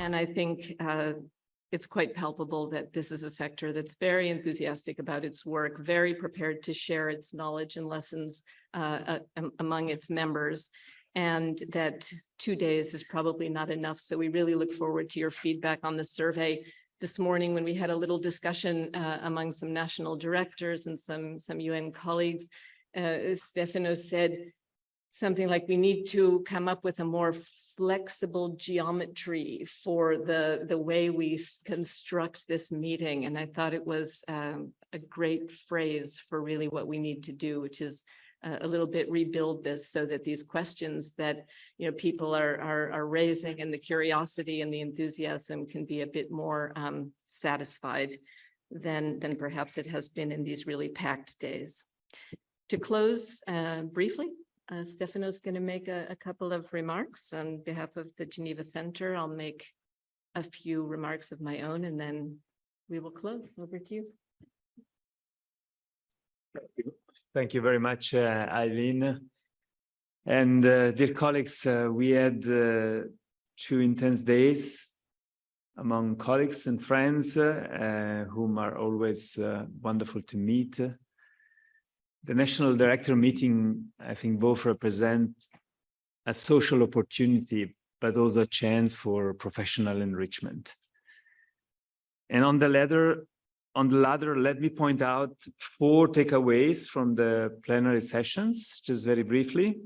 And I think it's quite palpable that this is a sector that's very enthusiastic about its work, very prepared to share its knowledge and lessons among its members, and that 2 days is probably not enough. So we really look forward to your feedback on the survey. This morning, when we had a little discussion among some national directors and some UN colleagues, Stefano said something like, we need to come up with a more flexible geometry for the way we construct this meeting. And I thought it was a great phrase for really what we need to do, which is a little bit rebuild this so that these questions that people are raising, and the curiosity and the enthusiasm can be a bit more satisfied than perhaps it has been in these really packed days. To close briefly, Stefano's going to make a couple of remarks on behalf of the Geneva Center. I'll make a few remarks of my own, and then we will close. Over to you. Thank you very much, Eileen. And dear colleagues, we had 2 intense days among colleagues and friends whom are always wonderful to meet. The National Director meeting, I think, both represent a social opportunity, but also a chance for professional enrichment. And on the latter, let me point out 4 takeaways from the plenary sessions, just very briefly.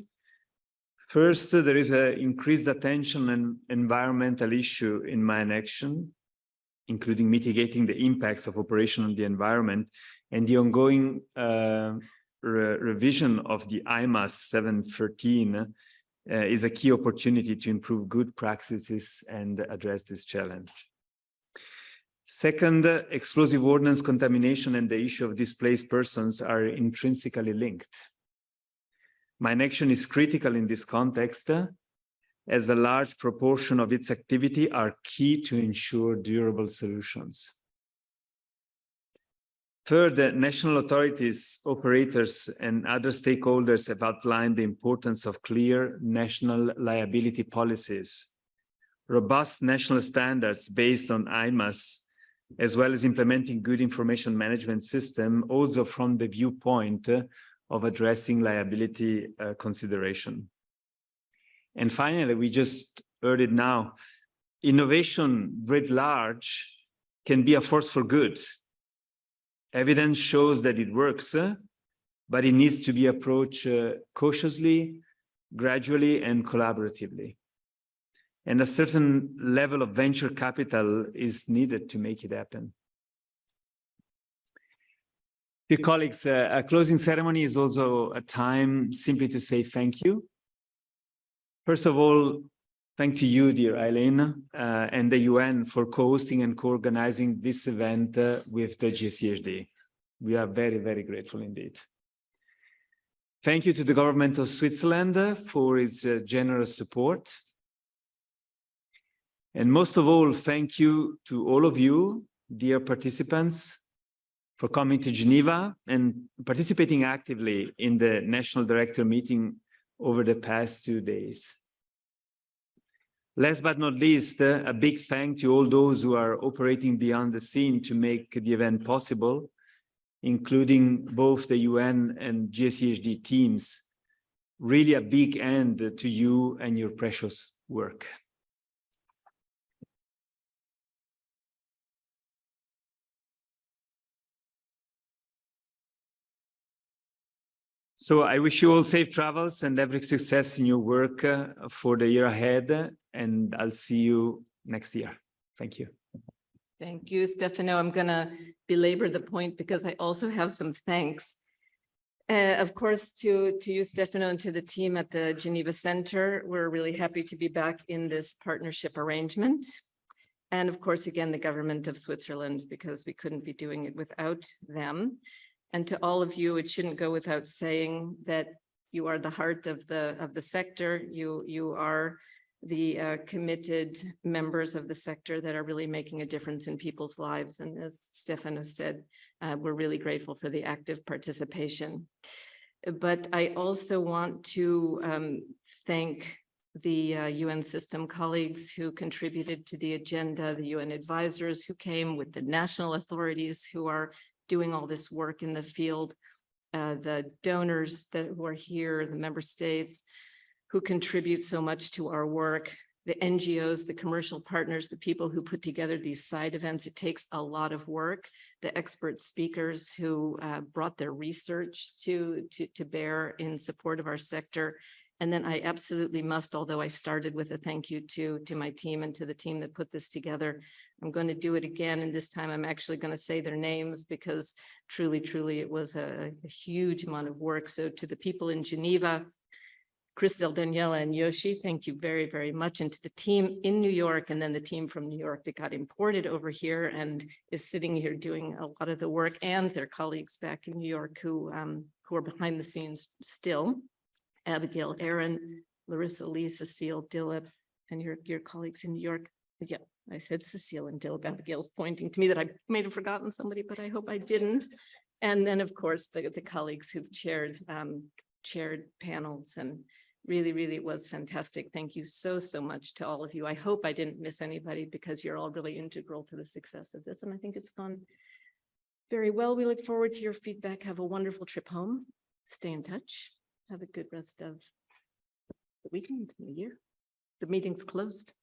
First, there is an increased attention on environmental issue in mine action, including mitigating the impacts of operation on the environment, and the ongoing revision of the UNMAS 713 is a key opportunity to improve good practices and address this challenge. Second, explosive ordnance contamination and the issue of displaced persons are intrinsically linked. Mine action is critical in this context, as a large proportion of its activity are key to ensure durable solutions. Third, national authorities, operators, and other stakeholders have outlined the importance of clear national liability policies, robust national standards based on UNMAS, as well as implementing good information management system, also from the viewpoint of addressing liability consideration. And finally, we just heard it now, innovation writ large can be a force for good. Evidence shows that it works, but it needs to be approached cautiously, gradually, and collaboratively. And a certain level of venture capital is needed to make it happen. Dear colleagues, a closing ceremony is also a time simply to say thank you. First of all, thank to you, dear Eileen, and the UN for co-hosting and co-organizing this event with the GCHD. We are very, very grateful indeed. Thank you to the government of Switzerland for its generous support. And most of all, thank you to all of you, dear participants, for coming to Geneva and participating actively in the National Director meeting over the past 2 days. Last but not least, a big thank to all those who are operating beyond the scene to make the event possible, including both the UN and GCHD teams. Really a big end to you and your precious work. So I wish you all safe travels and every success in your work for the year ahead, and I'll see you next year. Thank you. Thank you, Stefano. I'm going to belabor the point because I also have some thanks. Of course, to you, Stefano, and to the team at the Geneva Center. We're really happy to be back in this partnership arrangement. And of course, again, the government of Switzerland, because we couldn't be doing it without them. And to all of you, it shouldn't go without saying that you are the heart of the sector. You are the committed members of the sector that are really making a difference in people's lives. And as Stefano said, we're really grateful for the active participation. But I also want to thank the UN system colleagues who contributed to the agenda, the UN advisors who came with the national authorities who are doing all this work in the field, the donors who are here, the member states who contribute so much to our work, the NGOs, the commercial partners, the people who put together these side events. It takes a lot of work. The expert speakers who brought their research to bear in support of our sector. And then I absolutely must, although I started with a thank you to my team and to the team that put this together, I'm going to do it again. And this time I'm actually going to say their names because truly, truly it was a huge amount of work. So to the people in Geneva, Christel, Daniela, and Yoshi, thank you very, very much. And to the team in New York, and then the team from New York that got imported over here and is sitting here doing a lot of the work, and their colleagues back in New York who are behind the scenes still. Abigail, Aaron, Larissa, Lee, Cecile, Dilip, and your colleagues in New York. Yeah, I said Cecile and Dilip. Abigail's pointing to me that I may have forgotten somebody, but I hope I didn't. And then, of course, the colleagues who've chaired panels, and really, really it was fantastic. Thank you so much to all of you. I hope I didn't miss anybody because you're all really integral to the success of this. And I think it's gone very well. We look forward to your feedback. Have a wonderful trip home. Stay in touch. Have a good rest of the weekend and the year. The meeting's closed.